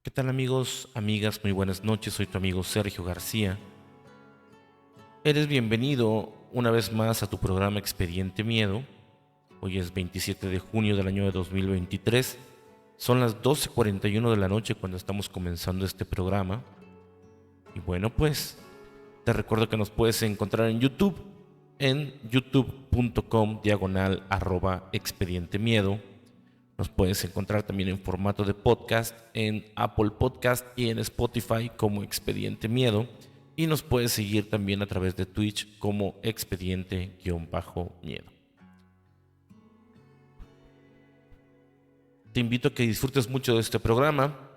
¿Qué tal amigos, amigas? Muy buenas noches, soy tu amigo Sergio García. Eres bienvenido una vez más a tu programa Expediente Miedo. Hoy es 27 de junio del año de 2023. Son las 12:41 de la noche cuando estamos comenzando este programa. Y bueno, pues te recuerdo que nos puedes encontrar en YouTube, en youtube.com/expediente miedo. Nos puedes encontrar también en formato de podcast en Apple Podcast y en Spotify como Expediente Miedo. Y nos puedes seguir también a través de Twitch como Expediente-Miedo. Te invito a que disfrutes mucho de este programa.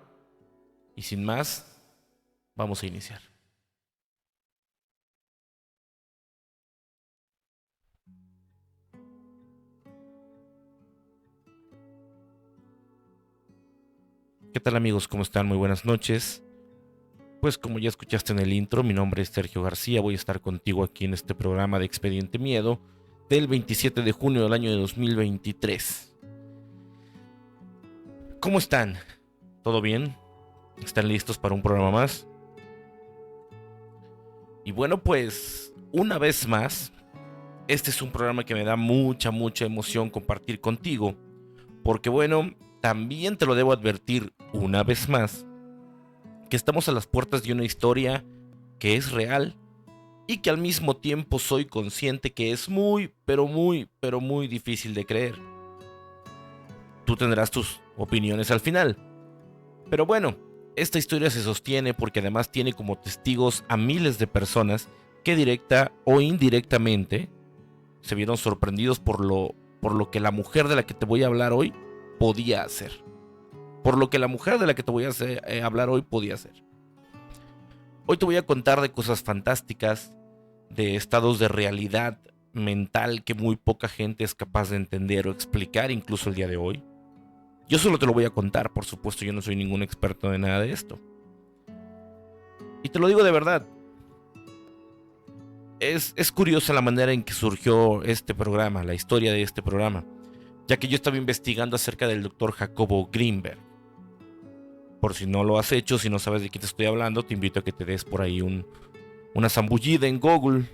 Y sin más, vamos a iniciar. ¿Qué tal amigos? ¿Cómo están? Muy buenas noches. Pues como ya escuchaste en el intro, mi nombre es Sergio García. Voy a estar contigo aquí en este programa de Expediente Miedo del 27 de junio del año de 2023. ¿Cómo están? ¿Todo bien? ¿Están listos para un programa más? Y bueno, pues una vez más, este es un programa que me da mucha emoción compartir contigo. Porque bueno, también te lo debo advertir una vez más, que estamos a las puertas de una historia que es real y que al mismo tiempo soy consciente que es muy difícil de creer. Tú tendrás tus opiniones al final. Pero bueno, esta historia se sostiene porque además tiene como testigos a miles de personas que directa o indirectamente se vieron sorprendidos por lo que la mujer de la que te voy a hablar hoy podía hacer. Por lo que la mujer de la que te voy a hablar hoy podía hacer. Hoy te voy a contar de cosas fantásticas, de estados de realidad mental que muy poca gente es capaz de entender o explicar, incluso el día de hoy. Yo solo te lo voy a contar, por supuesto, yo no soy ningún experto de nada de esto. Y te lo digo de verdad. Es curiosa la manera en que surgió este programa, la historia de este programa, ya que yo estaba investigando acerca del doctor Jacobo Greenberg. Por si no lo has hecho, si no sabes de qué te estoy hablando, te invito a que te des por ahí una zambullida en Google,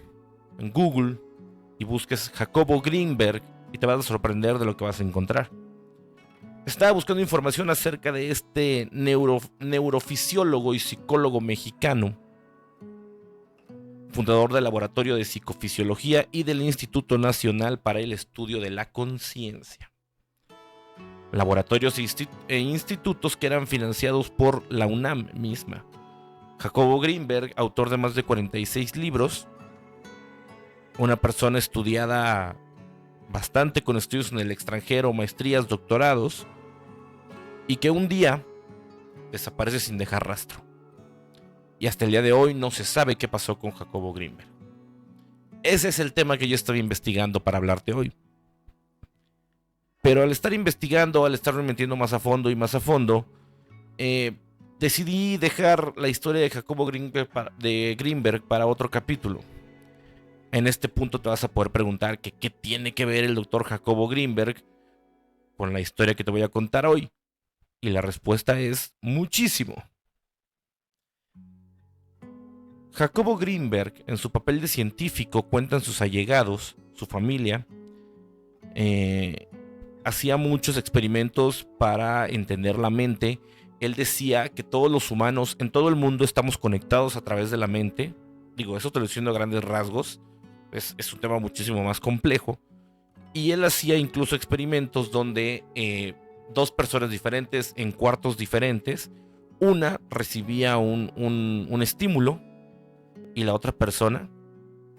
y busques Jacobo Greenberg y te vas a sorprender de lo que vas a encontrar. Estaba buscando información acerca de este neurofisiólogo y psicólogo mexicano, fundador del Laboratorio de Psicofisiología y del Instituto Nacional para el Estudio de la Conciencia. Laboratorios e institutos que eran financiados por la UNAM misma. Jacobo Greenberg, autor de más de 46 libros, una persona estudiada bastante con estudios en el extranjero, maestrías, doctorados, y que un día desaparece sin dejar rastro. Y hasta el día de hoy no se sabe qué pasó con Jacobo Greenberg. Ese es el tema que yo estaba investigando para hablarte hoy. Pero al estar investigando, al estarme metiendo más a fondo, decidí dejar la historia de Jacobo Greenberg para otro capítulo. En este punto te vas a poder preguntar que qué tiene que ver el doctor Jacobo Greenberg con la historia que te voy a contar hoy. Y la respuesta es muchísimo. Jacobo Greenberg, en su papel de científico, cuentan sus allegados, su familia, hacía muchos experimentos para entender la mente. Él decía que todos los humanos en todo el mundo estamos conectados a través de la mente. Digo, eso te lo estoy diciendo a grandes rasgos. Es un tema muchísimo más complejo. Y él hacía incluso experimentos donde dos personas diferentes en cuartos diferentes, una recibía un estímulo y la otra persona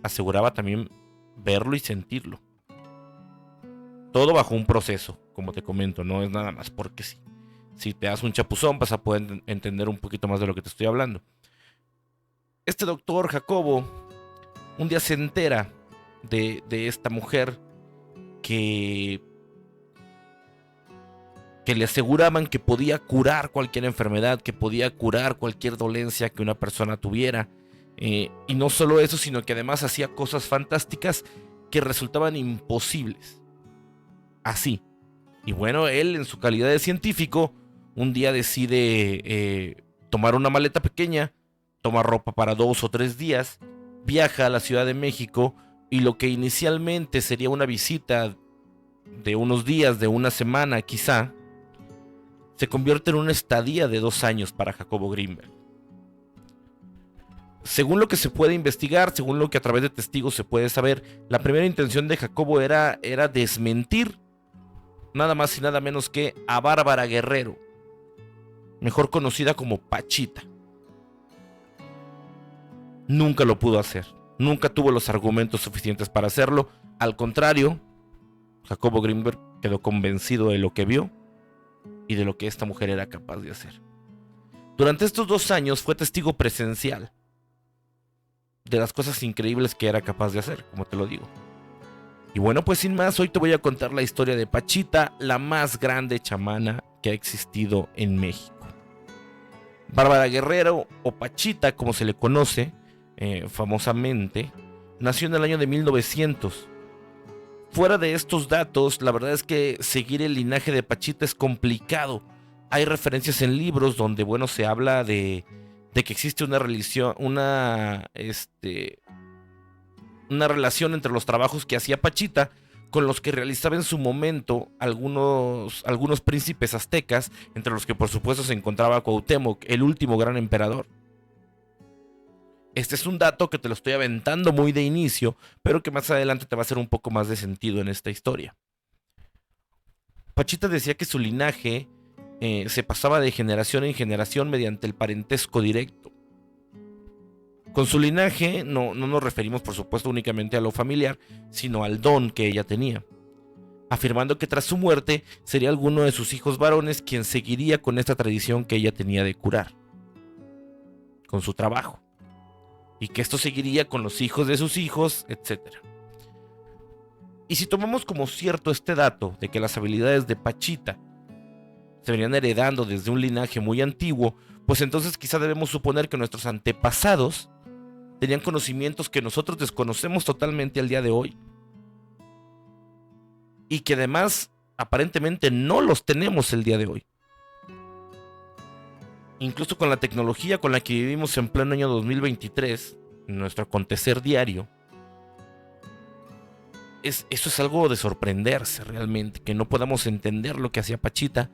aseguraba también verlo y sentirlo. Todo bajo un proceso, como te comento, no es nada más porque sí. Si te das un chapuzón vas a poder entender un poquito más de lo que te estoy hablando. Este doctor Jacobo un día se entera de esta mujer que le aseguraban que podía curar cualquier enfermedad, que podía curar cualquier dolencia que una persona tuviera. Y no solo eso, sino que además hacía cosas fantásticas que resultaban imposibles. Así. Y bueno, él en su calidad de científico, un día decide tomar una maleta pequeña, toma ropa para 2 o 3 días, viaja a la Ciudad de México y lo que inicialmente sería una visita de unos días, de una semana quizá, se convierte en una estadía de 2 años para Jacobo Greenberg. Según lo que se puede investigar, según lo que a través de testigos se puede saber, la primera intención de Jacobo era desmentir nada más y nada menos que a Bárbara Guerrero, mejor conocida como Pachita. Nunca lo pudo hacer, nunca tuvo los argumentos suficientes para hacerlo. Al contrario, Jacobo Greenberg quedó convencido de lo que vio y de lo que esta mujer era capaz de hacer. Durante estos 2 años fue testigo presencial de las cosas increíbles que era capaz de hacer, como te lo digo. Y bueno, pues sin más, hoy te voy a contar la historia de Pachita, la más grande chamana que ha existido en México. Bárbara Guerrero, o Pachita como se le conoce famosamente, nació en el año de 1900. Fuera de estos datos, la verdad es que seguir el linaje de Pachita es complicado. Hay referencias en libros donde, bueno, se habla de que existe una religión, una relación entre los trabajos que hacía Pachita con los que realizaba en su momento algunos príncipes aztecas, entre los que por supuesto se encontraba Cuauhtémoc, el último gran emperador. Este es un dato que te lo estoy aventando muy de inicio, pero que más adelante te va a hacer un poco más de sentido en esta historia. Pachita decía que su linaje se pasaba de generación en generación mediante el parentesco directo. Con su linaje no nos referimos por supuesto únicamente a lo familiar, sino al don que ella tenía, afirmando que tras su muerte sería alguno de sus hijos varones quien seguiría con esta tradición que ella tenía de curar, con su trabajo, y que esto seguiría con los hijos de sus hijos, etc. Y si tomamos como cierto este dato de que las habilidades de Pachita se venían heredando desde un linaje muy antiguo, pues entonces quizá debemos suponer que nuestros antepasados tenían conocimientos que nosotros desconocemos totalmente al día de hoy, y que además aparentemente no los tenemos el día de hoy. Incluso con la tecnología con la que vivimos en pleno año 2023, en nuestro acontecer diario, eso es algo de sorprenderse realmente, que no podamos entender lo que hacía Pachita.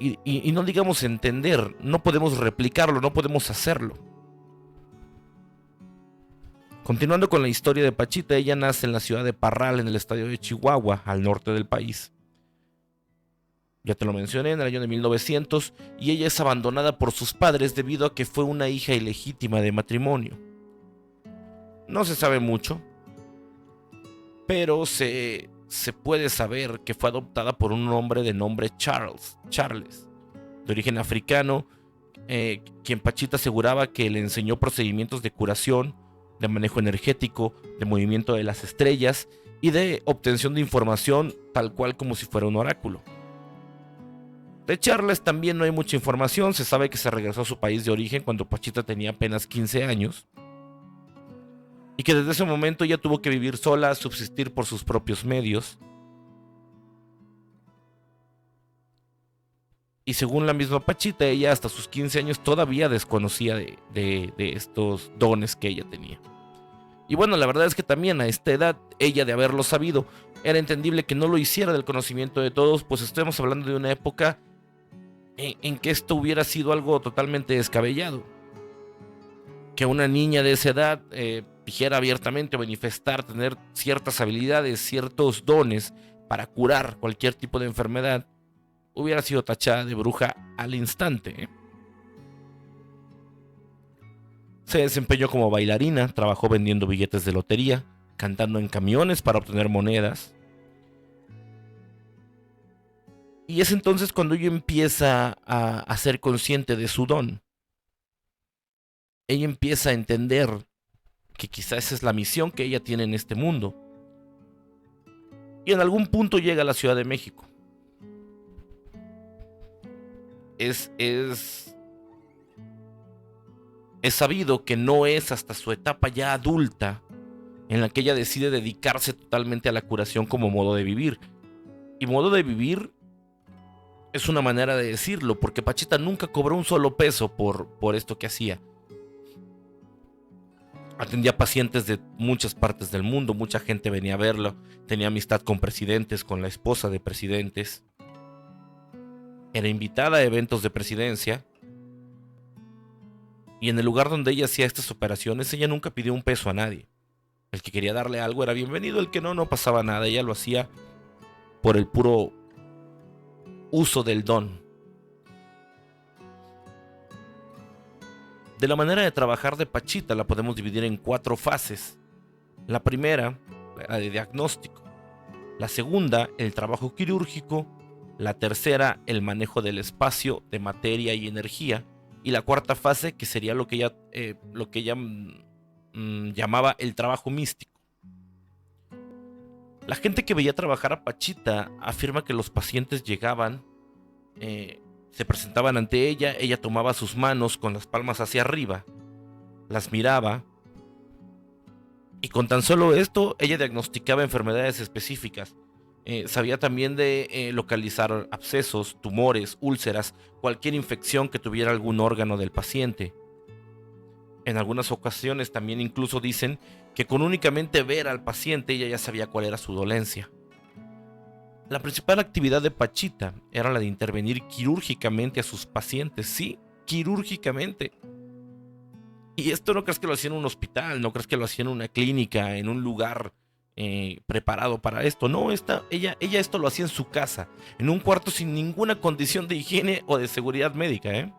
Y no digamos entender, no podemos replicarlo, no podemos hacerlo. Continuando con la historia de Pachita, ella nace en la ciudad de Parral, en el estado de Chihuahua, al norte del país. Ya te lo mencioné, en el año de 1900, y ella es abandonada por sus padres debido a que fue una hija ilegítima de matrimonio. No se sabe mucho, pero se puede saber que fue adoptada por un hombre de nombre Charles, de origen africano, quien Pachita aseguraba que le enseñó procedimientos de curación, de manejo energético, de movimiento de las estrellas y de obtención de información tal cual como si fuera un oráculo. De Charles también no hay mucha información, se sabe que se regresó a su país de origen cuando Pachita tenía apenas 15 años y que desde ese momento ella tuvo que vivir sola, subsistir por sus propios medios. Y según la misma Pachita, ella hasta sus 15 años todavía desconocía de estos dones que ella tenía. Y bueno, la verdad es que también a esta edad, ella de haberlo sabido, era entendible que no lo hiciera del conocimiento de todos, pues estamos hablando de una época en que esto hubiera sido algo totalmente descabellado. Que una niña de esa edad dijera abiertamente o manifestar tener ciertas habilidades, ciertos dones para curar cualquier tipo de enfermedad, hubiera sido tachada de bruja al instante. Se desempeñó como bailarina, trabajó vendiendo billetes de lotería, cantando en camiones para obtener monedas. Y es entonces cuando ella empieza a ser consciente de su don. Ella empieza a entender que quizás esa es la misión que ella tiene en este mundo. Y en algún punto llega a la Ciudad de México. Es sabido que no es hasta su etapa ya adulta en la que ella decide dedicarse totalmente a la curación como modo de vivir. Y modo de vivir Es una manera de decirlo, porque Pachita nunca cobró un solo peso por esto que hacía. Atendía pacientes de muchas partes del mundo, mucha gente venía a verlo, tenía amistad con presidentes, con la esposa de presidentes. Era invitada a eventos de presidencia. Y en el lugar donde ella hacía estas operaciones, ella nunca pidió un peso a nadie. El que quería darle algo era bienvenido, el que no, no pasaba nada. Ella lo hacía por el puro uso del don. De la manera de trabajar de Pachita la podemos dividir en 4 fases. La primera, la de diagnóstico. La segunda, el trabajo quirúrgico. La tercera, el manejo del espacio, de materia y energía. Y la cuarta fase, que sería lo que ella llamaba el trabajo místico. La gente que veía trabajar a Pachita afirma que los pacientes llegaban, se presentaban ante ella, ella tomaba sus manos con las palmas hacia arriba, las miraba, y con tan solo esto ella diagnosticaba enfermedades específicas. Sabía también de localizar abscesos, tumores, úlceras, cualquier infección que tuviera algún órgano del paciente. En algunas ocasiones también incluso dicen que con únicamente ver al paciente ella ya sabía cuál era su dolencia. La principal actividad de Pachita era la de intervenir quirúrgicamente a sus pacientes, sí, quirúrgicamente. Y esto no crees que lo hacía en un hospital, no crees que lo hacía en una clínica, en un lugar preparado para esto. No, ella esto lo hacía en su casa, en un cuarto sin ninguna condición de higiene o de seguridad médica.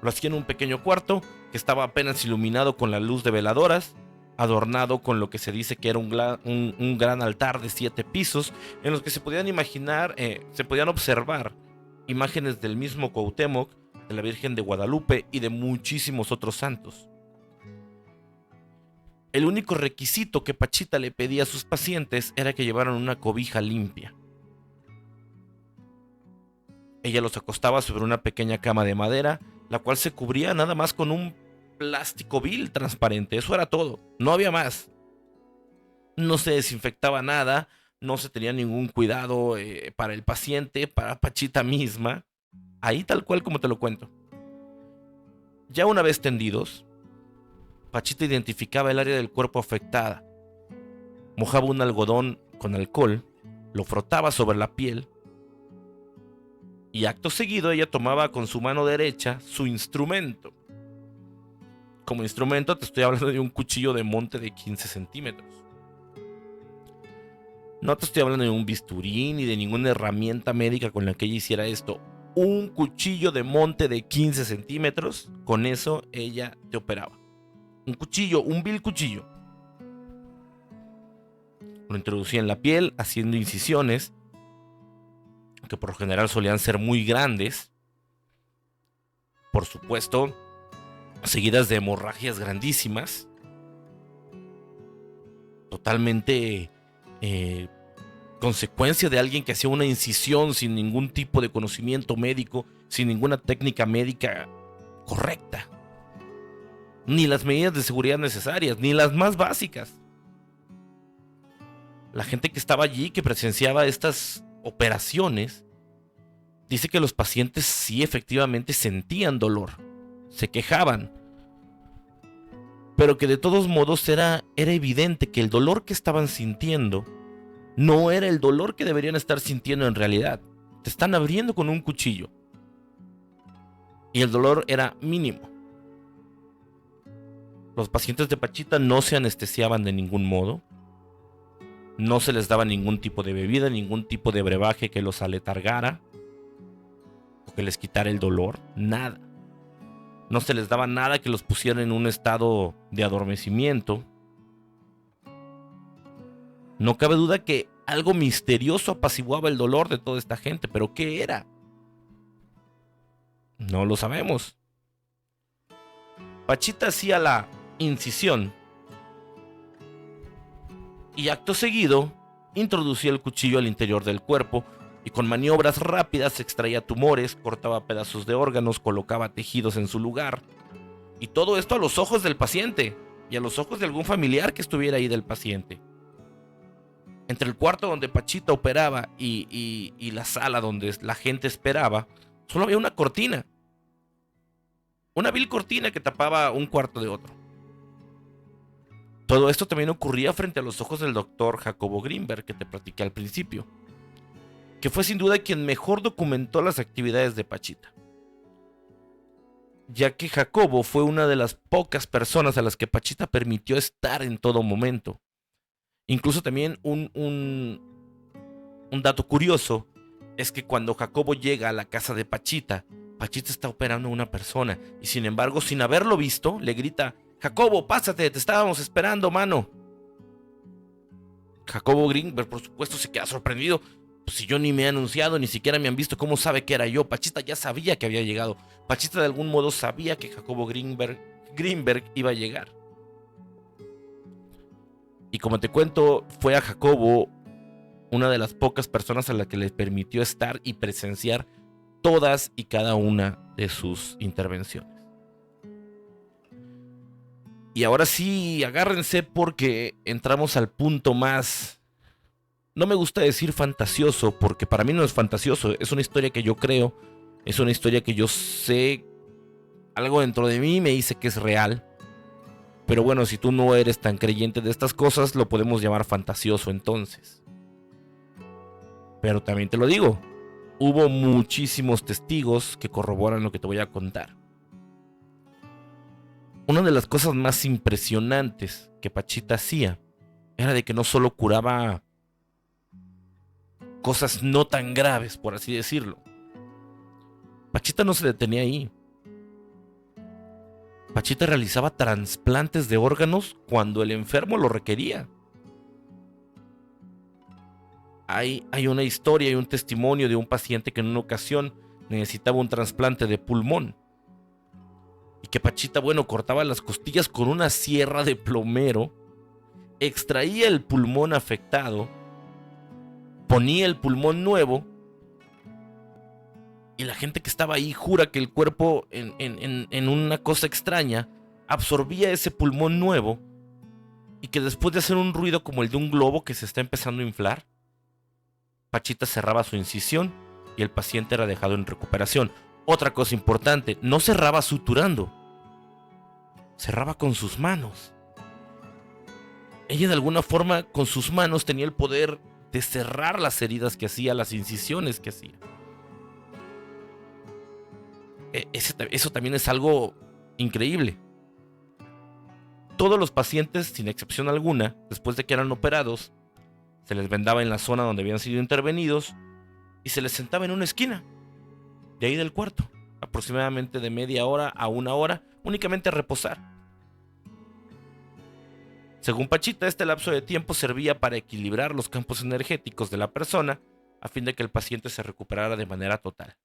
Lo hacía en un pequeño cuarto que estaba apenas iluminado con la luz de veladoras, adornado con lo que se dice que era un gran altar de 7 pisos, en los que se podían imaginar, se podían observar imágenes del mismo Cuauhtémoc, de la Virgen de Guadalupe y de muchísimos otros santos. El único requisito que Pachita le pedía a sus pacientes era que llevaran una cobija limpia. Ella los acostaba sobre una pequeña cama de madera, la cual se cubría nada más con un plástico vil transparente. Eso era todo, no había más. No se desinfectaba nada, no se tenía ningún cuidado para el paciente, para Pachita misma. Ahí tal cual como te lo cuento. Ya una vez tendidos, Pachita identificaba el área del cuerpo afectada, mojaba un algodón con alcohol, lo frotaba sobre la piel y acto seguido ella tomaba con su mano derecha su instrumento. Como instrumento te estoy hablando de un cuchillo de monte de 15 centímetros. No te estoy hablando de un bisturí ni de ninguna herramienta médica con la que ella hiciera esto. Un cuchillo de monte de 15 centímetros, con eso ella te operaba. Un cuchillo, un vil cuchillo. Lo introducía en la piel, haciendo incisiones, que por lo general solían ser muy grandes. Por supuesto, seguidas de hemorragias grandísimas. Totalmente consecuencia de alguien que hacía una incisión sin ningún tipo de conocimiento médico, sin ninguna técnica médica correcta. Ni las medidas de seguridad necesarias, ni las más básicas. La gente que estaba allí, que presenciaba estas operaciones, dice que los pacientes sí efectivamente sentían dolor, se quejaban, pero que de todos modos era evidente que el dolor que estaban sintiendo no era el dolor que deberían estar sintiendo en realidad. Te están abriendo con un cuchillo y el dolor era mínimo. Los pacientes de Pachita no se anestesiaban de ningún modo. No se les daba ningún tipo de bebida, ningún tipo de brebaje que los aletargara o que les quitara el dolor. Nada. No se les daba nada que los pusiera en un estado de adormecimiento. No cabe duda que algo misterioso apaciguaba el dolor de toda esta gente. ¿Pero qué era? No lo sabemos. Pachita hacía la incisión y acto seguido introducía el cuchillo al interior del cuerpo y con maniobras rápidas extraía tumores, cortaba pedazos de órganos, colocaba tejidos en su lugar. Y todo esto a los ojos del paciente y a los ojos de algún familiar que estuviera ahí del paciente. Entre el cuarto donde Pachita operaba y la sala donde la gente esperaba, solo había una cortina. Una vil cortina que tapaba un cuarto de otro. Todo esto también ocurría frente a los ojos del doctor Jacobo Greenberg, que te platiqué al principio, que fue sin duda quien mejor documentó las actividades de Pachita, ya que Jacobo fue una de las pocas personas a las que Pachita permitió estar en todo momento. Incluso también un dato curioso es que cuando Jacobo llega a la casa de Pachita, Pachita está operando a una persona y sin embargo, sin haberlo visto, le grita: Jacobo, pásate, te estábamos esperando, mano. Jacobo Greenberg, por supuesto, se queda sorprendido. Pues si yo ni me he anunciado, ni siquiera me han visto, ¿cómo sabe que era yo? Pachita ya sabía que había llegado. Pachita de algún modo sabía que Jacobo Greenberg iba a llegar. Y como te cuento, fue a Jacobo una de las pocas personas a la que le permitió estar y presenciar todas y cada una de sus intervenciones. Y ahora sí, agárrense porque entramos al punto más... No me gusta decir fantasioso, porque para mí no es fantasioso, es una historia que yo creo, es una historia que yo sé, algo dentro de mí me dice que es real. Pero bueno, si tú no eres tan creyente de estas cosas, lo podemos llamar fantasioso entonces. Pero también te lo digo, hubo muchísimos testigos que corroboran lo que te voy a contar. Una de las cosas más impresionantes que Pachita hacía era de que no solo curaba cosas no tan graves, por así decirlo. Pachita no se detenía ahí. Pachita realizaba trasplantes de órganos cuando el enfermo lo requería. Hay una historia y un testimonio de un paciente que en una ocasión necesitaba un trasplante de pulmón. Y que Pachita, bueno, cortaba las costillas con una sierra de plomero, extraía el pulmón afectado, ponía el pulmón nuevo, y la gente que estaba ahí jura que el cuerpo, en una cosa extraña, absorbía ese pulmón nuevo, y que después de hacer un ruido como el de un globo que se está empezando a inflar, Pachita cerraba su incisión y el paciente era dejado en recuperación. Otra cosa importante, no cerraba suturando, cerraba con sus manos. Ella de alguna forma con sus manos tenía el poder de cerrar las heridas que hacía, las incisiones que hacía. Eso también es algo increíble. Todos los pacientes, sin excepción alguna, después de que eran operados, se les vendaba en la zona donde habían sido intervenidos y se les sentaba en una esquina de ahí del cuarto, aproximadamente de media hora a una hora, únicamente a reposar. Según Pachita, este lapso de tiempo servía para equilibrar los campos energéticos de la persona a fin de que el paciente se recuperara de manera total.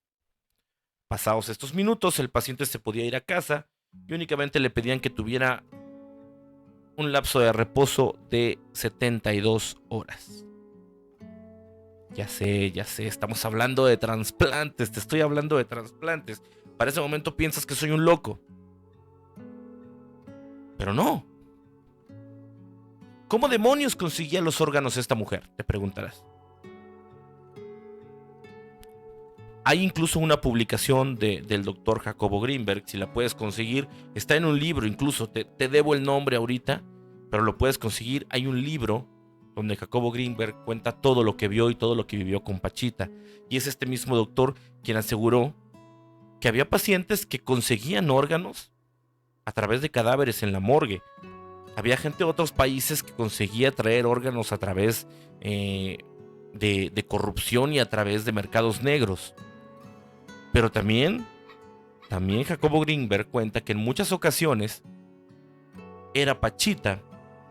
Pasados estos minutos, el paciente se podía ir a casa y únicamente le pedían que tuviera un lapso de reposo de 72 horas. Ya sé, estamos hablando de trasplantes, te estoy hablando de trasplantes. Para ese momento piensas que soy un loco. Pero no. ¿Cómo demonios conseguía los órganos esta mujer? Te preguntarás. Hay incluso una publicación del doctor Jacobo Greenberg, si la puedes conseguir, está en un libro, incluso te debo el nombre ahorita, pero lo puedes conseguir. Hay un libro donde Jacobo Greenberg cuenta todo lo que vio y todo lo que vivió con Pachita, y es este mismo doctor quien aseguró que había pacientes que conseguían órganos a través de cadáveres en la morgue. Había gente de otros países que conseguía traer órganos a través de corrupción y a través de mercados negros. Pero también Jacobo Greenberg cuenta que en muchas ocasiones era Pachita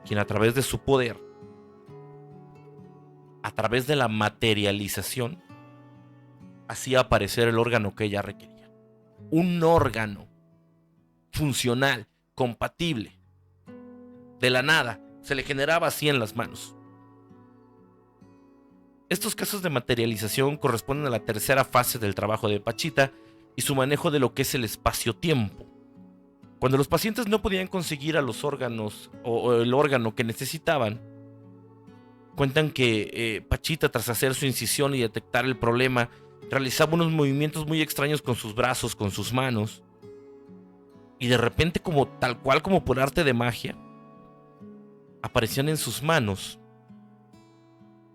quien a través de su poder, a través de la materialización, hacía aparecer el órgano que ella requería. Un órgano funcional, compatible. De la nada, se le generaba así en las manos. Estos casos de materialización corresponden a la tercera fase del trabajo de Pachita y su manejo de lo que es el espacio-tiempo. Cuando los pacientes no podían conseguir a los órganos o el órgano que necesitaban, Cuentan que Pachita, tras hacer su incisión y detectar el problema, realizaba unos movimientos muy extraños con sus brazos, con sus manos, y de repente, como tal cual como por arte de magia, aparecían en sus manos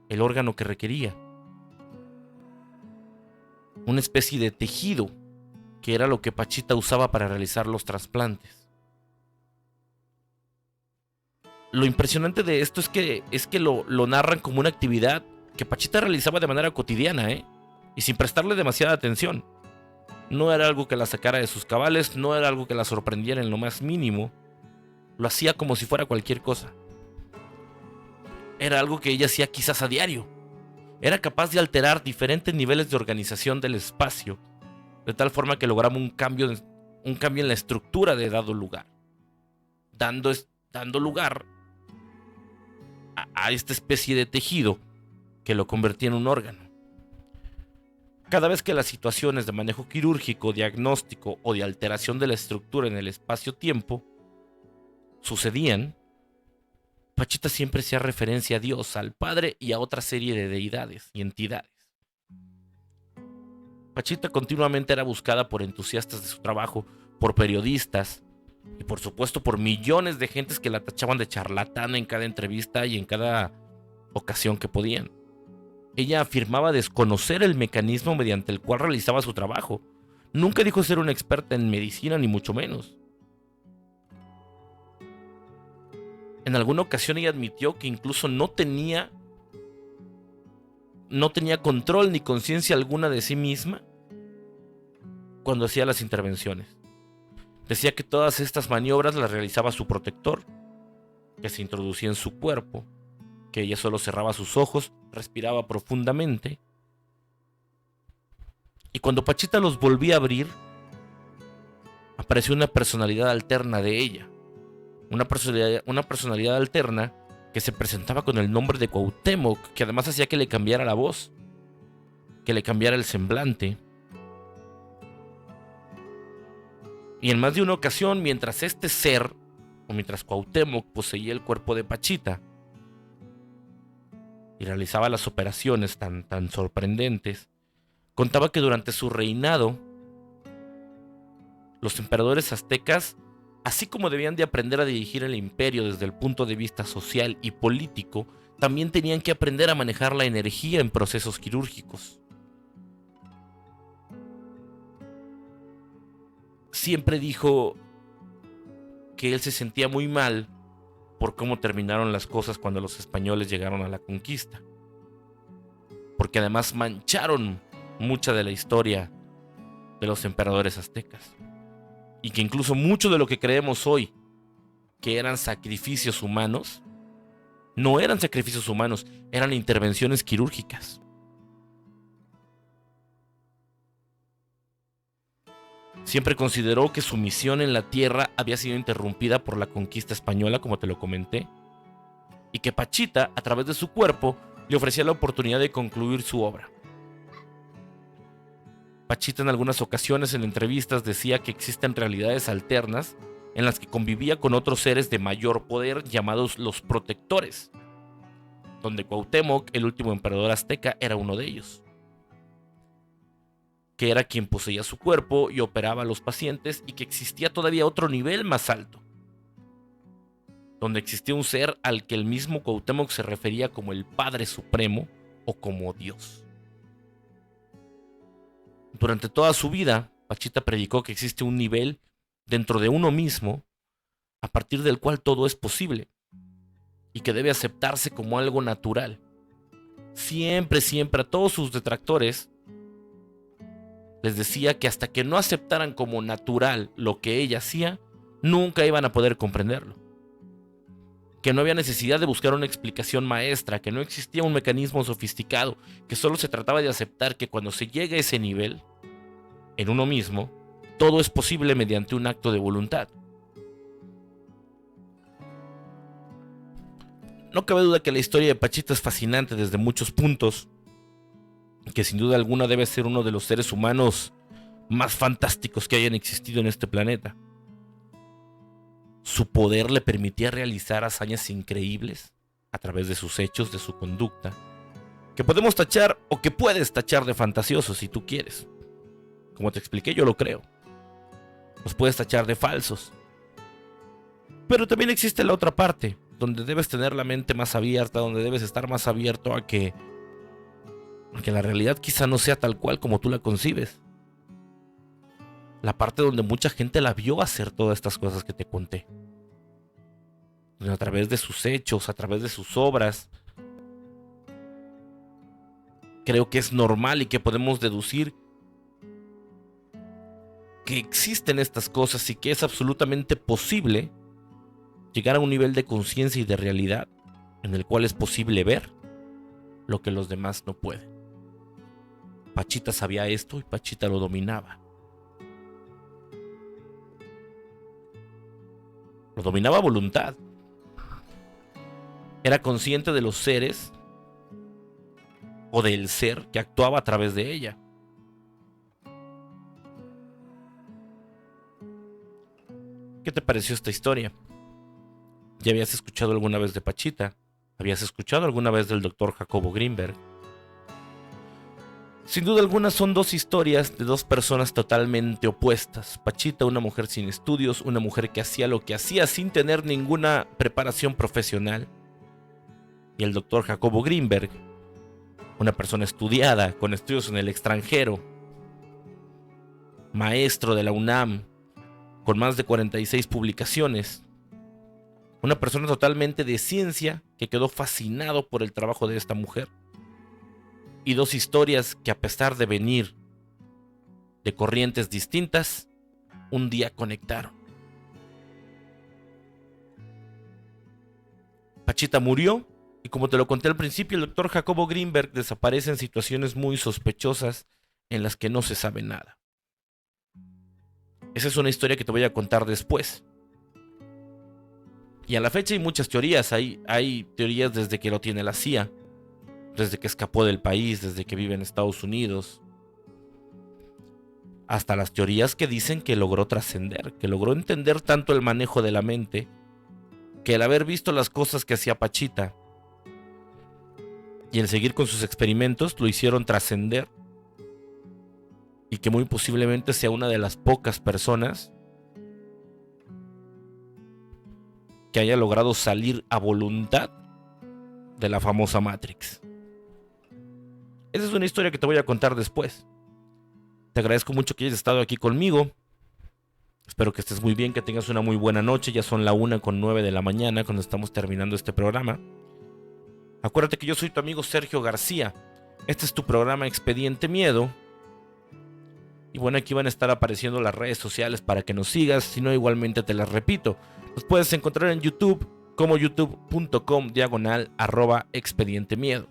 el órgano que requería, una especie de tejido que era lo que Pachita usaba para realizar los trasplantes. Lo impresionante de esto es que lo narran como una actividad que Pachita realizaba de manera cotidiana, y sin prestarle demasiada atención. No era algo que la sacara de sus cabales, no era algo que la sorprendiera en lo más mínimo. Lo hacía como si fuera cualquier cosa. Era algo que ella hacía quizás a diario. Era capaz de alterar diferentes niveles de organización del espacio, de tal forma que lograba un cambio en la estructura de dado lugar, dando lugar a esta especie de tejido que lo convertía en un órgano. Cada vez que las situaciones de manejo quirúrgico, diagnóstico o de alteración de la estructura en el espacio-tiempo sucedían, Pachita siempre hacía referencia a Dios, al Padre y a otra serie de deidades y entidades. Pachita continuamente era buscada por entusiastas de su trabajo, por periodistas y por supuesto por millones de gentes que la tachaban de charlatana en cada entrevista y en cada ocasión que podían. Ella afirmaba desconocer el mecanismo mediante el cual realizaba su trabajo. Nunca dijo ser una experta en medicina, ni mucho menos. En alguna ocasión ella admitió que incluso no tenía control ni conciencia alguna de sí misma cuando hacía las intervenciones. Decía que todas estas maniobras las realizaba su protector, que se introducía en su cuerpo, que ella solo cerraba sus ojos, respiraba profundamente, y cuando Pachita los volvía a abrir, apareció una personalidad alterna de ella. Una personalidad alterna que se presentaba con el nombre de Cuauhtémoc, que además hacía que le cambiara la voz, que le cambiara el semblante. Y en más de una ocasión, mientras este ser, o mientras Cuauhtémoc poseía el cuerpo de Pachita y realizaba las operaciones tan sorprendentes, contaba que durante su reinado, los emperadores aztecas, así como debían de aprender a dirigir el imperio desde el punto de vista social y político, también tenían que aprender a manejar la energía en procesos quirúrgicos. Siempre dijo que él se sentía muy mal por cómo terminaron las cosas cuando los españoles llegaron a la conquista, porque además mancharon mucha de la historia de los emperadores aztecas. Y que incluso mucho de lo que creemos hoy que eran sacrificios humanos, no eran sacrificios humanos, eran intervenciones quirúrgicas. Siempre consideró que su misión en la tierra había sido interrumpida por la conquista española, como te lo comenté, y que Pachita, a través de su cuerpo, le ofrecía la oportunidad de concluir su obra. Pachita en algunas ocasiones en entrevistas decía que existen realidades alternas en las que convivía con otros seres de mayor poder llamados los protectores, donde Cuauhtémoc, el último emperador azteca, era uno de ellos, que era quien poseía su cuerpo y operaba a los pacientes, y que existía todavía otro nivel más alto, donde existía un ser al que el mismo Cuauhtémoc se refería como el Padre Supremo o como Dios. Durante toda su vida, Pachita predicó que existe un nivel dentro de uno mismo a partir del cual todo es posible y que debe aceptarse como algo natural. Siempre, siempre a todos sus detractores les decía que hasta que no aceptaran como natural lo que ella hacía, nunca iban a poder comprenderlo. Que no había necesidad de buscar una explicación maestra, que no existía un mecanismo sofisticado, que solo se trataba de aceptar que cuando se llega a ese nivel, en uno mismo, todo es posible mediante un acto de voluntad. No cabe duda que la historia de Pachita es fascinante desde muchos puntos, que sin duda alguna debe ser uno de los seres humanos más fantásticos que hayan existido en este planeta. Su poder le permitía realizar hazañas increíbles, a través de sus hechos, de su conducta, que podemos tachar o que puedes tachar de fantasiosos si tú quieres. Como te expliqué, yo lo creo. Los puedes tachar de falsos. Pero también existe la otra parte, donde debes tener la mente más abierta, donde debes estar más abierto a que la realidad quizá no sea tal cual como tú la concibes. La parte donde mucha gente la vio hacer todas estas cosas que te conté. Donde a través de sus hechos, a través de sus obras, creo que es normal y que podemos deducir que existen estas cosas y que es absolutamente posible llegar a un nivel de conciencia y de realidad en el cual es posible ver lo que los demás no pueden. Pachita sabía esto y Pachita lo dominaba. Lo dominaba a voluntad. Era consciente de los seres o del ser que actuaba a través de ella. ¿Qué te pareció esta historia? ¿Ya habías escuchado alguna vez de Pachita? ¿Habías escuchado alguna vez del Dr. Jacobo Greenberg? Sin duda alguna son dos historias de dos personas totalmente opuestas. Pachita, una mujer sin estudios, una mujer que hacía lo que hacía sin tener ninguna preparación profesional. Y el Dr. Jacobo Greenberg, una persona estudiada, con estudios en el extranjero, maestro de la UNAM, con más de 46 publicaciones. Una persona totalmente de ciencia que quedó fascinado por el trabajo de esta mujer. Y dos historias que, a pesar de venir de corrientes distintas, un día conectaron. Pachita murió y, como te lo conté al principio, el Dr. Jacobo Greenberg desaparece en situaciones muy sospechosas en las que no se sabe nada. Esa es una historia que te voy a contar después. Y a la fecha hay muchas teorías. Hay teorías desde que lo tiene la CIA, desde que escapó del país, desde que vive en Estados Unidos, hasta las teorías que dicen que logró trascender, que logró entender tanto el manejo de la mente, que el haber visto las cosas que hacía Pachita y el seguir con sus experimentos lo hicieron trascender, y que muy posiblemente sea una de las pocas personas que haya logrado salir a voluntad de la famosa Matrix. Esa es una historia que te voy a contar después. Te agradezco mucho que hayas estado aquí conmigo. Espero que estés muy bien, que tengas una muy buena noche. Ya son la 1:09 de la mañana cuando estamos terminando este programa. Acuérdate que yo soy tu amigo Sergio García. Este es tu programa Expediente Miedo. Y bueno, aquí van a estar apareciendo las redes sociales para que nos sigas. Si no, igualmente te las repito. Nos puedes encontrar en YouTube como youtube.com/expediente miedo.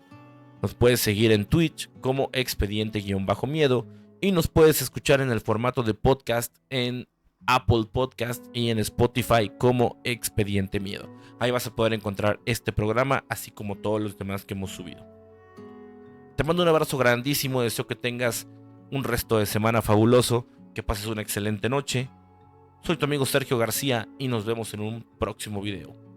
Nos puedes seguir en Twitch como expediente-miedo. Y nos puedes escuchar en el formato de podcast en Apple Podcast y en Spotify como Expediente Miedo. Ahí vas a poder encontrar este programa, así como todos los demás que hemos subido. Te mando un abrazo grandísimo. Deseo que tengas un resto de semana fabuloso, que pases una excelente noche. Soy tu amigo Sergio García y nos vemos en un próximo video.